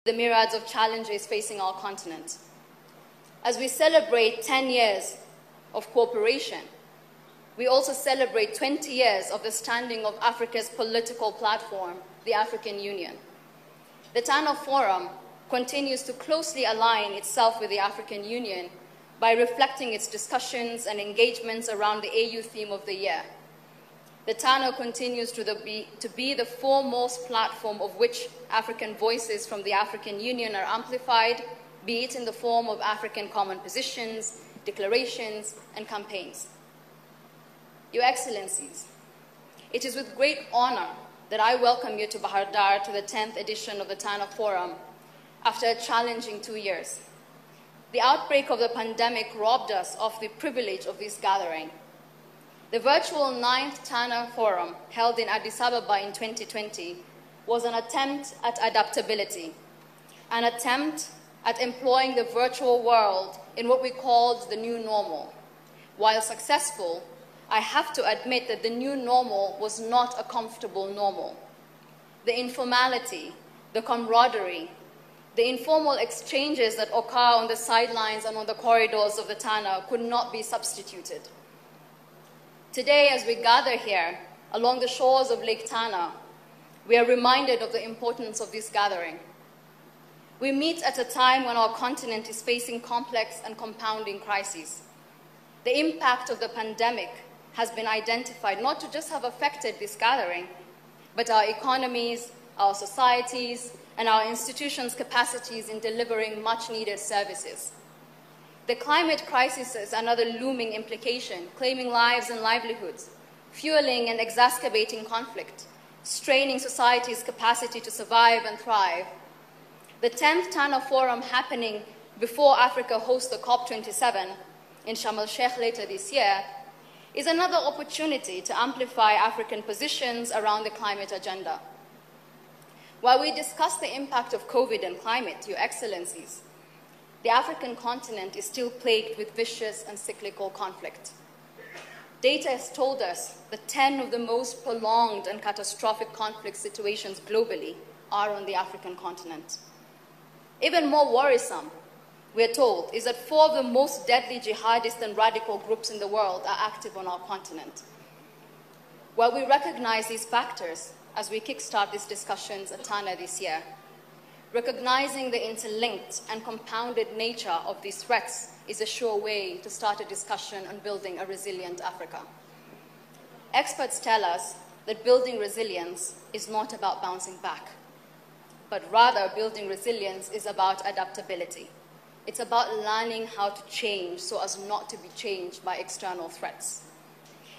the myriads of challenges facing our continent. As we celebrate 10 years of cooperation, we also celebrate 20 years of the standing of Africa's political platform, the African Union. The Fana Forum continues to closely align itself with the African Union by reflecting its discussions and engagements around the AU theme of the year. The Fana continues to be the foremost platform of which African voices from the African Union are amplified, be it in the form of African common positions, declarations, and campaigns. Your Excellencies, it is with great honor that I welcome you to Bahar Dar to the 10th edition of the Fana Forum after a challenging 2 years. The outbreak of the pandemic robbed us of the privilege of this gathering. The virtual 9th Fana Forum, held in Addis Ababa in 2020, was an attempt at adaptability, an attempt at employing the virtual world in what we called the new normal. While successful, I have to admit that the new normal was not a comfortable normal. The informality, the camaraderie, the informal exchanges that occur on the sidelines and on the corridors of the Fana could not be substituted. Today, as we gather here along the shores of Lake Fana, we are reminded of the importance of this gathering. We meet at a time when our continent is facing complex and compounding crises. The impact of the pandemic has been identified not to just have affected this gathering, but our economies, our societies, and our institutions' capacities in delivering much-needed services. The climate crisis is another looming implication, claiming lives and livelihoods, fueling and exacerbating conflict, straining society's capacity to survive and thrive. The 10th Fana Forum, happening before Africa hosts the COP27 in Sharm el-Sheikh later this year, is another opportunity to amplify African positions around the climate agenda. While we discuss the impact of COVID and climate, Your Excellencies, the African continent is still plagued with vicious and cyclical conflict. Data has told us that 10 of the most prolonged and catastrophic conflict situations globally are on the African continent. Even more worrisome, we are told, is that 4 of the most deadly jihadist and radical groups in the world are active on our continent. While we recognize these factors as we kickstart these discussions at Fana this year, recognizing the interlinked and compounded nature of these threats is a sure way to start a discussion on building a resilient Africa. Experts tell us that building resilience is not about bouncing back, but rather building resilience is about adaptability. It's about learning how to change so as not to be changed by external threats.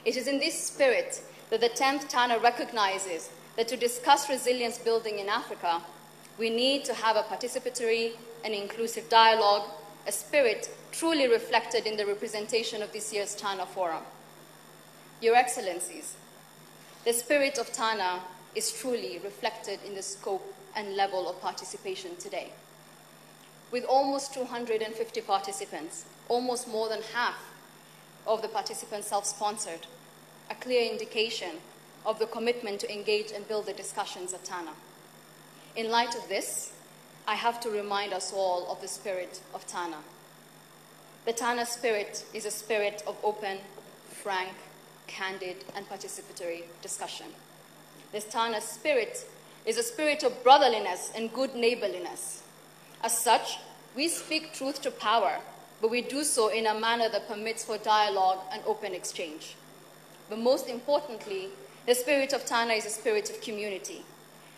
It is in this spirit that the 10th Fana recognizes that to discuss resilience building in Africa, we need to have a participatory and inclusive dialogue, a spirit truly reflected in the representation of this year's Fana Forum. Your Excellencies, the spirit of Fana is truly reflected in the scope and level of participation today. With almost 250 participants, almost more than half of the participants self-sponsored, a clear indication of the commitment to engage and build the discussions at Fana. In light of this, I have to remind us all of the spirit of Fana. The Fana spirit is a spirit of open, frank, candid, and participatory discussion. This Fana spirit is a spirit of brotherliness and good neighborliness. As such, we speak truth to power, but we do so in a manner that permits for dialogue and open exchange. But most importantly, the spirit of Fana is a spirit of community.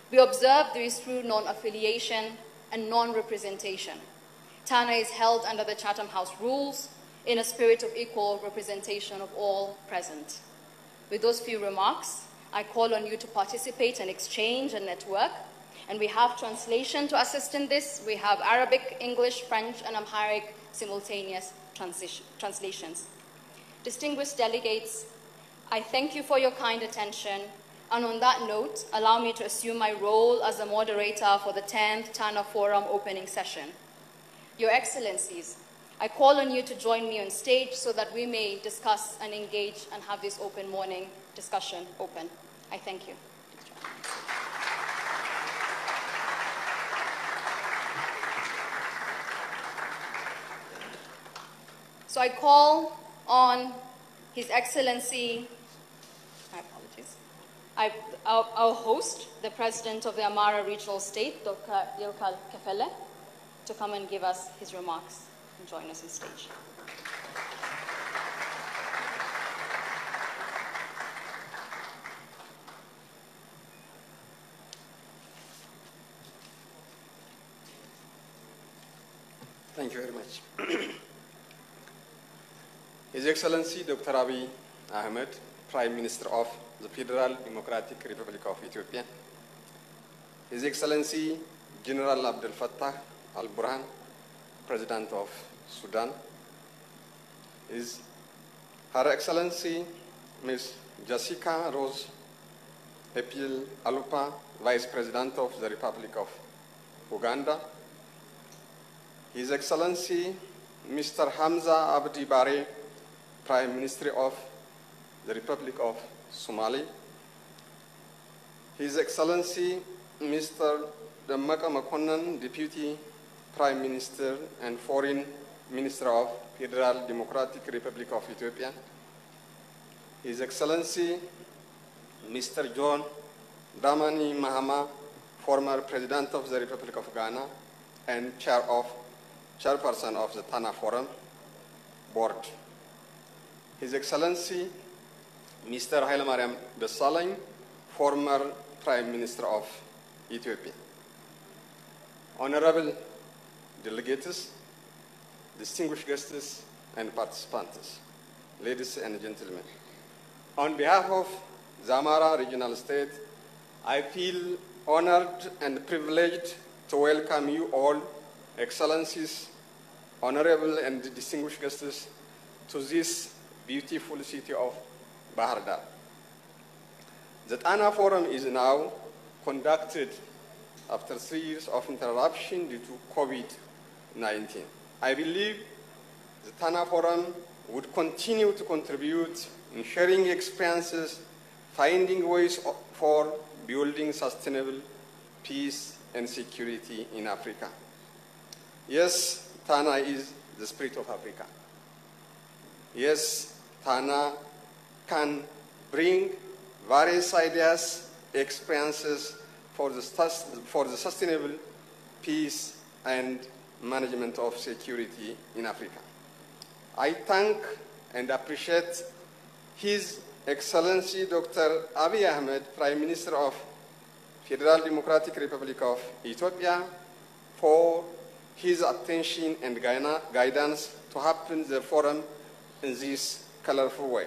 We observe this through non-affiliation and non-representation. Fana is held under the Chatham House rules in a spirit of equal representation of all present. With those few remarks, I call on you to participate and exchange and network. And we have translation to assist in this. We have Arabic, English, French, and Amharic simultaneous translations. Distinguished delegates, I thank you for your kind attention. And on that note, allow me to assume my role as the moderator for the 10th Fana Forum opening session. Your Excellencies, I call on you to join me on stage so that we may discuss and engage and have this open morning discussion open. I thank you. So I call on His Excellency, my apologies, our host, the President of the Amara Regional State, Dr. Kefele, to come and give us his remarks and join us on stage. Thank you very much. His Excellency Dr. Abiy Ahmed, Prime Minister of the Federal Democratic Republic of Ethiopia, His Excellency General Abdel Fattah al-Burhan, President of Sudan, Her Excellency Ms. Jessica Rose Epil Alupa, Vice President of the Republic of Uganda, His Excellency Mr. Hamza Abdi Bare, Prime Minister of the Republic of Somali, His Excellency Mr. Dammaka Makonnan, Deputy Prime Minister and Foreign Minister of Federal Democratic Republic of Ethiopia, His Excellency Mr. John Dramani Mahama, former President of the Republic of Ghana and Chairperson of the Fana Forum Board, His Excellency Mr. Hailemariam Desalegn, former Prime Minister of Ethiopia, Honorable delegates, distinguished guests and participants, ladies and gentlemen. On behalf of the Amara Regional State, I feel honored and privileged to welcome you all, Excellencies, honorable and distinguished guests, to this beautiful city of Bahir Dar. The Fana Forum is now conducted after 3 years of interruption due to COVID-19. I believe the Fana Forum would continue to contribute in sharing experiences, finding ways for building sustainable peace and security in Africa. Yes, Fana is the spirit of Africa. Yes, Fana can bring various ideas, experiences for the sustainable peace and management of security in Africa. I thank and appreciate His Excellency Dr. Abiy Ahmed, Prime Minister of Federal Democratic Republic of Ethiopia, for his attention and guidance to happen the forum in this colorful way.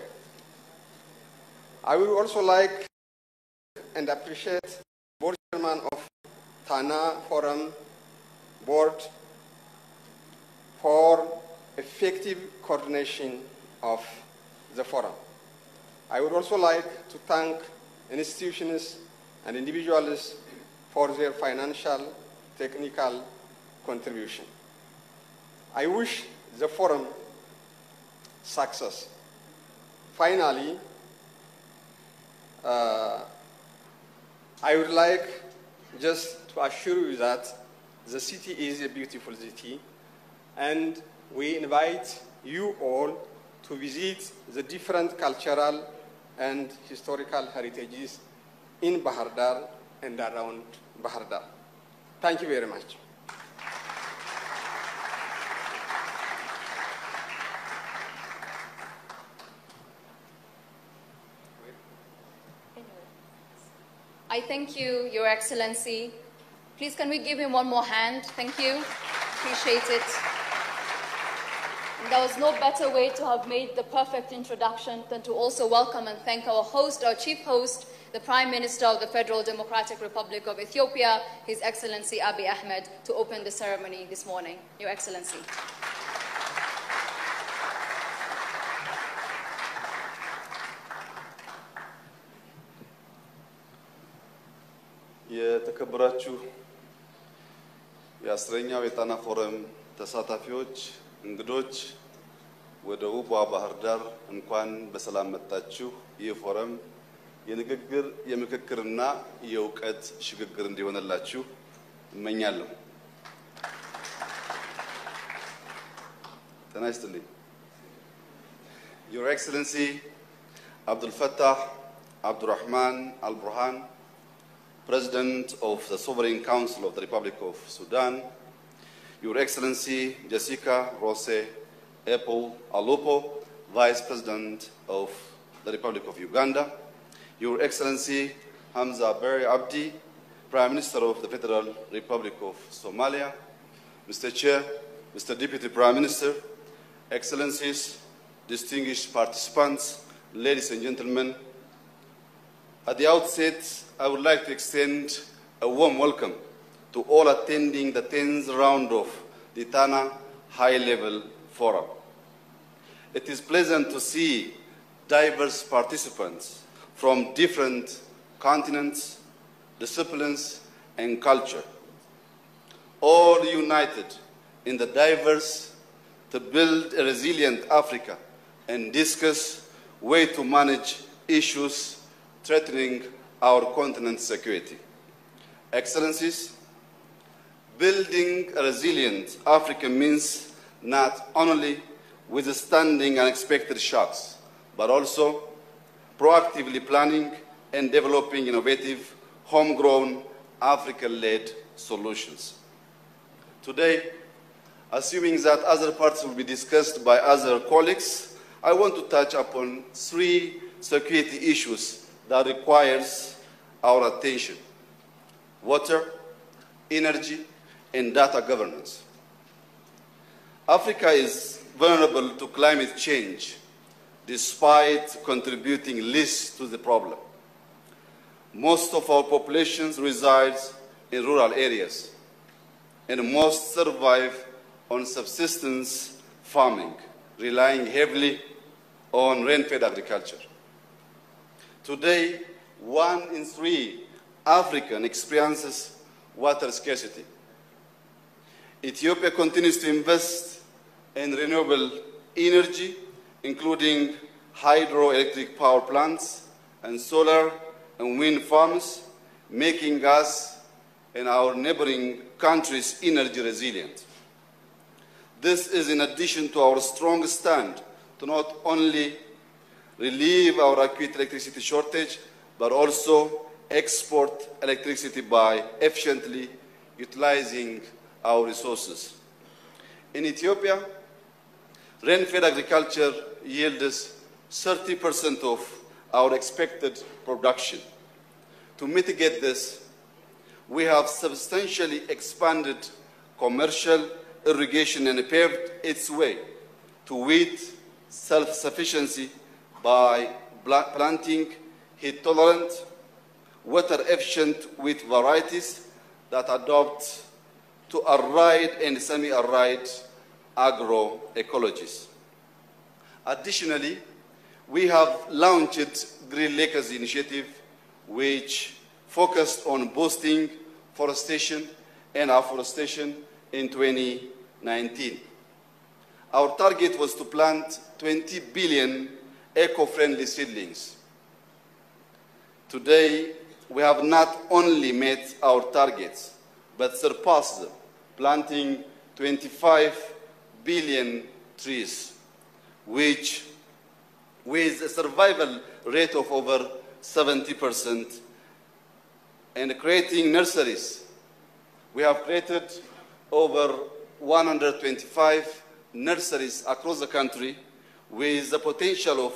I would also like and appreciate the board chairman of Fana Forum Board for effective coordination of the forum. I would also like to thank institutions and individuals for their financial, technical contribution. I wish the forum success. Finally, I would like just to assure you that the city is a beautiful city, and we invite you all to visit the different cultural and historical heritages in Bahir Dar and around Bahir Dar. Thank you very much. I thank you, Your Excellency. Please, can we give him one more hand? Thank you. Appreciate it. And there was no better way to have made the perfect introduction than to also welcome and thank our host, our chief host, the Prime Minister of the Federal Democratic Republic of Ethiopia, His Excellency Abiy Ahmed, to open the ceremony this morning. Your Excellency. የተከበራችሁ የአስረኛው የጣና ፎረም ተሳታፊዎች፣ እንግዶች፣ ወደ ውቧ ባህር ዳር እንኳን በሰላም መጣችሁ። ይህ ፎረም የንግግር የምክክርና የእውቀት ሽግግር እንዲሆንላችሁ እመኛለሁ። ጤና ይስጥልኝ። Your Excellency Abdul Fattah Abdurrahman Al-Burhan, President of the Sovereign Council of the Republic of Sudan, Your Excellency Jessica Rose Epo Alupo, Vice President of the Republic of Uganda, Your Excellency Hamza Barry Abdi, Prime Minister of the Federal Republic of Somalia, Mr. Chair, Mr. Deputy Prime Minister, Excellencies, distinguished participants, ladies and gentlemen, at the outset, I would like to extend a warm welcome to all attending the 10th round of the Fana High-Level Forum. It is pleasant to see diverse participants from different continents, disciplines, and culture, all united in the diverse to build a resilient Africa and discuss ways to manage issues threatening our continent's security. Excellencies, building a resilient Africa means not only withstanding unexpected shocks, but also proactively planning and developing innovative, homegrown, African-led solutions. Today, assuming that other parts will be discussed by other colleagues, I want to touch upon 3 security issues that requires our attention: water, energy, and data governance. Africa is vulnerable to climate change despite contributing least to the problem. Most of our populations reside in rural areas, and most survive on subsistence farming, relying heavily on rain-fed agriculture. Today, 1 in 3 Africans experiences water scarcity. Ethiopia continues to invest in renewable energy, including hydroelectric power plants and solar and wind farms, making us and our neighboring countries energy resilient. This is in addition to our strong stand to not only relieve our acute electricity shortage, but also export electricity by efficiently utilizing our resources. In Ethiopia, rain-fed agriculture yields 30% of our expected production. To mitigate this, we have substantially expanded commercial irrigation and paved its way to wheat self-sufficiency by planting heat-tolerant, water-efficient wheat varieties that adopt to arid and semi-arid agroecologies. Additionally, we have launched Green Legacy Initiative, which focused on boosting forestation and afforestation in 2019. Our target was to plant 20 billion eco-friendly seedlings. Today, we have not only met our targets, but surpassed them, planting 25 billion trees, which, with a survival rate of over 70%, and creating nurseries. We have created over 125 nurseries across the country with the potential of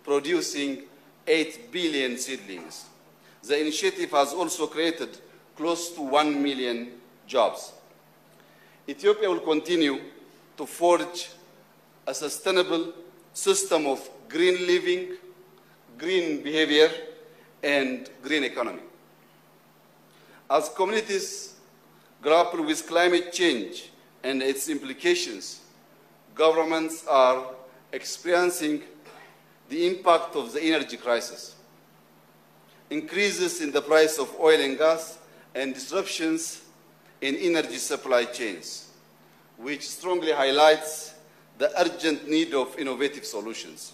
producing 8 billion seedlings. The initiative has also created close to 1 million jobs. Ethiopia will continue to forge a sustainable system of green living, green behavior, and green economy. As communities grapple with climate change and its implications, governments are experiencing the impact of the energy crisis. Increases in the price of oil and gas and disruptions in energy supply chains, which strongly highlights the urgent need of innovative solutions.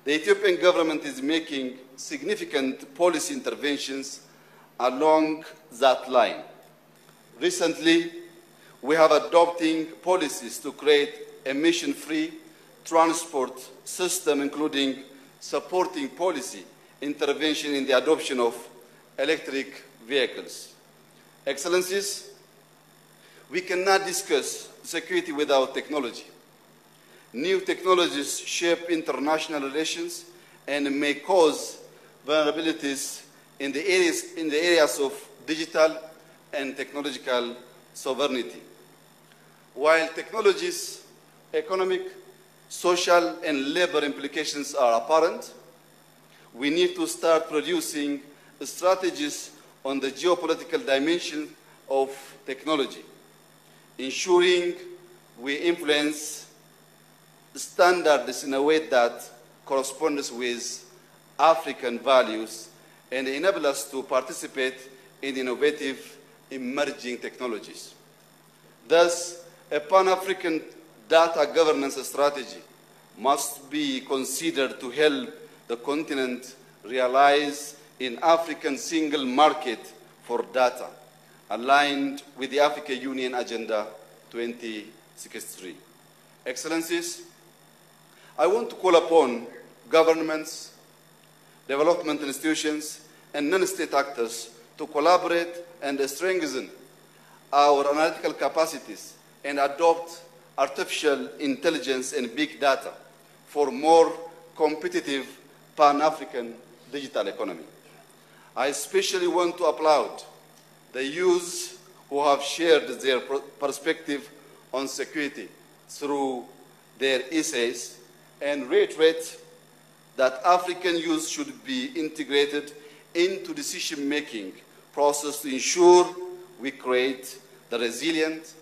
The Ethiopian government is making significant policy interventions along that line. Recently, we have adopting policies to create emission-free transport system, including supporting policy intervention in the adoption of electric vehicles. Excellencies, we cannot discuss security without technology. New technologies shape international relations and may cause vulnerabilities in the areas of digital and technological sovereignty. While technologies, economic, social, and labor implications are apparent, we need to start producing strategies on the geopolitical dimension of technology, ensuring we influence standards in a way that corresponds with African values and enable us to participate in innovative emerging technologies. Thus, a Pan-African data governance strategy must be considered to help the continent realize an African single market for data, aligned with the Africa Union Agenda 2063. Excellencies, I want to call upon governments, development institutions, and non-state actors to collaborate and strengthen our analytical capacities and adopt artificial intelligence and big data for more competitive Pan-African digital economy. I especially want to applaud the youth who have shared their perspective on security through their essays and reiterate that African youth should be integrated into decision-making process to ensure we create the resilient,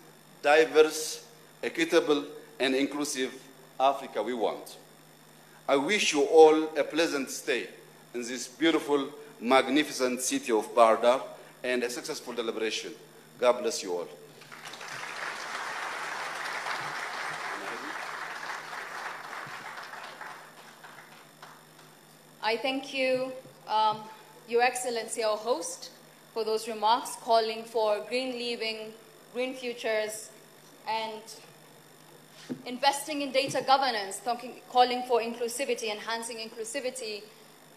diverse, equitable, and inclusive Africa we want. I wish you all a pleasant stay in this beautiful, magnificent city of Bahir Dar and a successful deliberation. God bless you all. I thank you, Your Excellency, our host, for those remarks calling for green living, green futures, and investing in data governance, calling for inclusivity, enhancing inclusivity,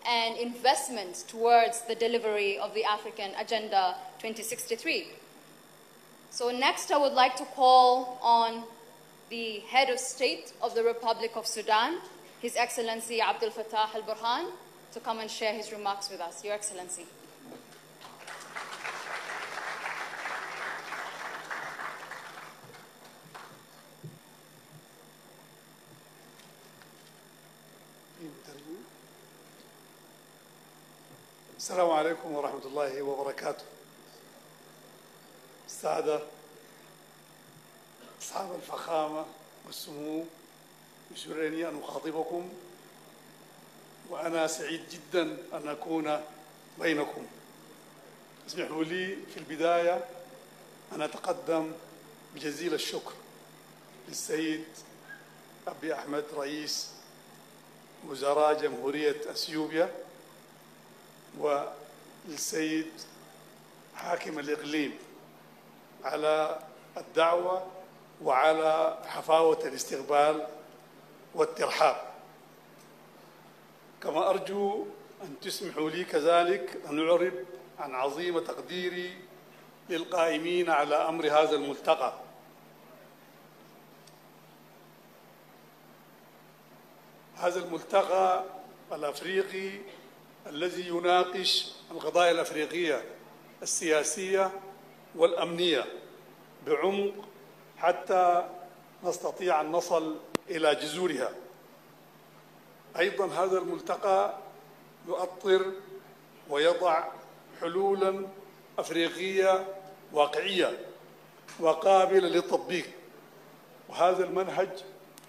and investment towards the delivery of the African Agenda 2063. So next I would like to call on the head of state of the Republic of Sudan, His Excellency Abdel Fattah al-Burhan, to come and share his remarks with us. Your Excellency. السلام عليكم ورحمة الله وبركاته. السادة أصحاب الفخامة والسمو، يسرني أن أخاطبكم وأنا سعيد جدا أن أكون بينكم. اسمحوا لي في البداية أن أتقدم بجزيل الشكر للسيد أبي أحمد رئيس وزراء جمهورية أثيوبيا وللسيد حاكم الإقليم على الدعوة وعلى حفاوة الاستقبال والترحاب. كما أرجو أن تسمحوا لي كذلك أن أعرب عن عظيم تقديري للقائمين على أمر هذا الملتقى. هذا الملتقى الأفريقي الذي يناقش القضايا الأفريقية السياسية والأمنية بعمق حتى نستطيع أن نصل إلى جذورها. أيضا هذا الملتقى يؤطر ويضع حلولا أفريقية واقعية وقابلة للتطبيق، وهذا المنهج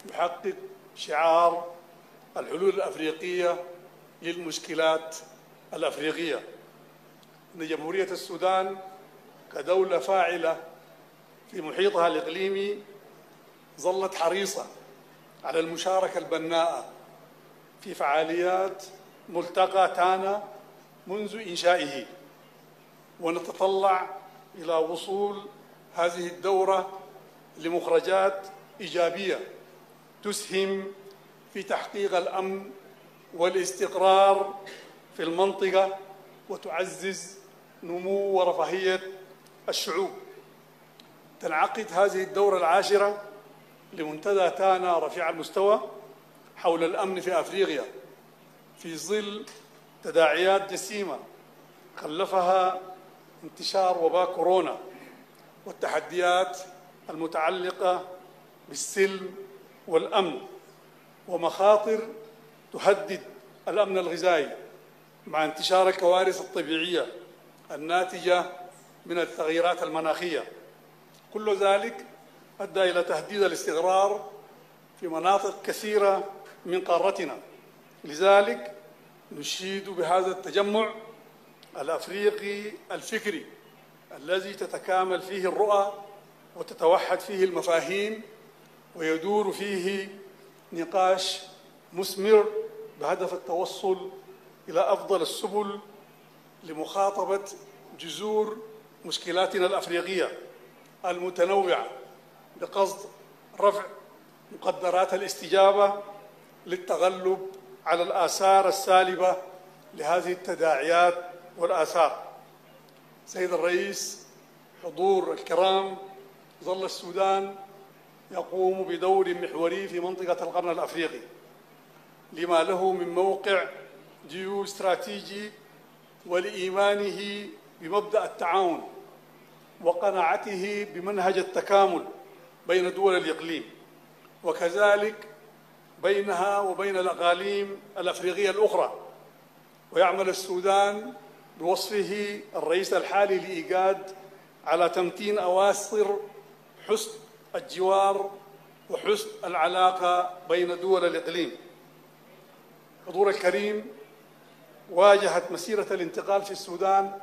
يحقق شعار الحلول الأفريقية للمشكلات الأفريقية. إن جمهورية السودان كدولة فاعلة في محيطها الإقليمي ظلت حريصة على المشاركة البناءة في فعاليات ملتقى تانا منذ إنشائه، ونتطلع إلى وصول هذه الدورة لمخرجات إيجابية تسهم في تحقيق الأمن والاستقرار في المنطقة وتعزز نمو ورفاهية الشعوب. تنعقد هذه الدورة العاشرة لمنتدى تانا رفيع المستوى حول الأمن في أفريقيا في ظل تداعيات جسيمة خلفها انتشار وباء كورونا والتحديات المتعلقة بالسلم والأمن ومخاطر تهدد الأمن الغذائي مع انتشار الكوارث الطبيعية الناتجة من التغييرات المناخية. كل ذلك أدى إلى تهديد الاستقرار في مناطق كثيرة من قارتنا. لذلك نشيد بهذا التجمع الأفريقي الفكري الذي تتكامل فيه الرؤى وتتوحد فيه المفاهيم ويدور فيه نقاش مثمر بهدف التوصل إلى أفضل السبل لمخاطبة جذور مشكلاتنا الأفريقية المتنوعة بقصد رفع مقدرات الاستجابة للتغلب على الآثار السالبة لهذه التداعيات والآثار. سيد الرئيس، حضور الكرام، ظل السودان يقوم بدور محوري في منطقة القرن الأفريقي لما له من موقع جيو استراتيجي ولإيمانه بمبدأ التعاون وقناعته بمنهج التكامل بين دول الإقليم وكذلك بينها وبين الأقاليم الأفريقية الأخرى. ويعمل السودان بوصفه الرئيس الحالي لإيجاد على تمتين أواصر حسن الجوار وحسن العلاقة بين دول الإقليم. حضور الكريم، واجهت مسيرة الانتقال في السودان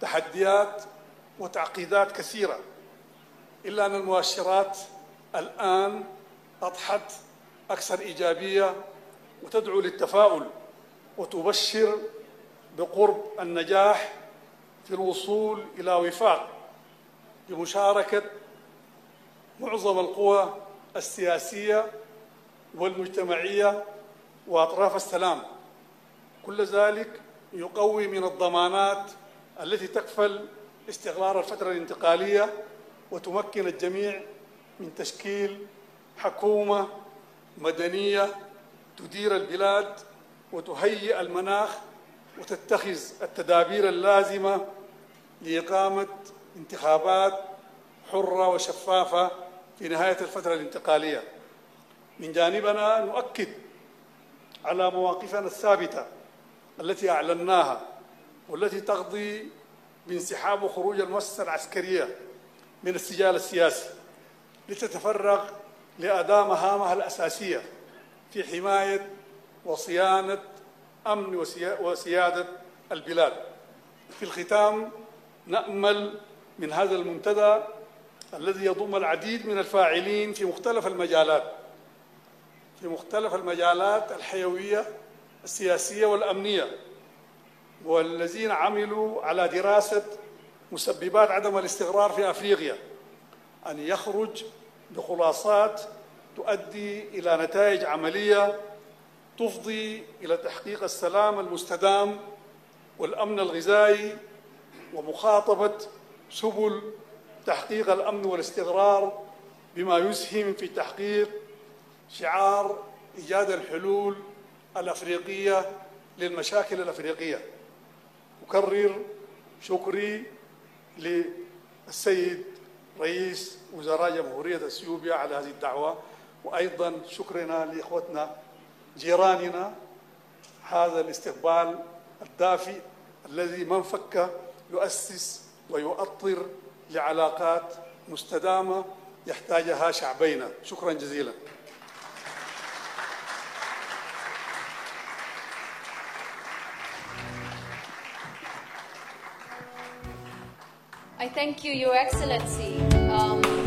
تحديات وتعقيدات كثيرة، إلا أن المؤشرات الآن أضحت أكثر إيجابية وتدعو للتفاؤل وتبشر بقرب النجاح في الوصول إلى وفاق بمشاركة معظم القوى السياسية والمجتمعية وأطراف السلام. كل ذلك يقوي من الضمانات التي تكفل استقرار الفترة الانتقالية وتمكن الجميع من تشكيل حكومة مدنية تدير البلاد وتهيئ المناخ وتتخذ التدابير اللازمة لإقامة انتخابات حرة وشفافة في نهاية الفترة الانتقالية. من جانبنا نؤكد على مواقفنا الثابتة التي أعلناها والتي تقضي بانسحاب وخروج المؤسسة العسكرية من السجال السياسي لتتفرغ لأداء مهامها الأساسية في حماية وصيانة أمن وسيادة البلاد. في الختام، نأمل من هذا المنتدى الذي يضم العديد من الفاعلين في مختلف المجالات الحيوية السياسية والأمنية والذين عملوا على دراسة مسببات عدم الاستقرار في أفريقيا أن يخرج بخلاصات تؤدي إلى نتائج عملية تفضي إلى تحقيق السلام المستدام والأمن الغذائي ومخاطبة سبل تحقيق الأمن والاستقرار بما يسهم في تحقيق شعار إيجاد الحلول الأفريقية للمشاكل الأفريقية. أكرر شكري للسيد رئيس وزراء جمهورية اثيوبيا على هذه الدعوة، وأيضا شكرنا لإخوتنا جيراننا هذا الاستقبال الدافئ الذي من فك يؤسس ويؤطر لعلاقات مستدامة يحتاجها شعبينا. شكرا جزيلا. I thank you, Your Excellency.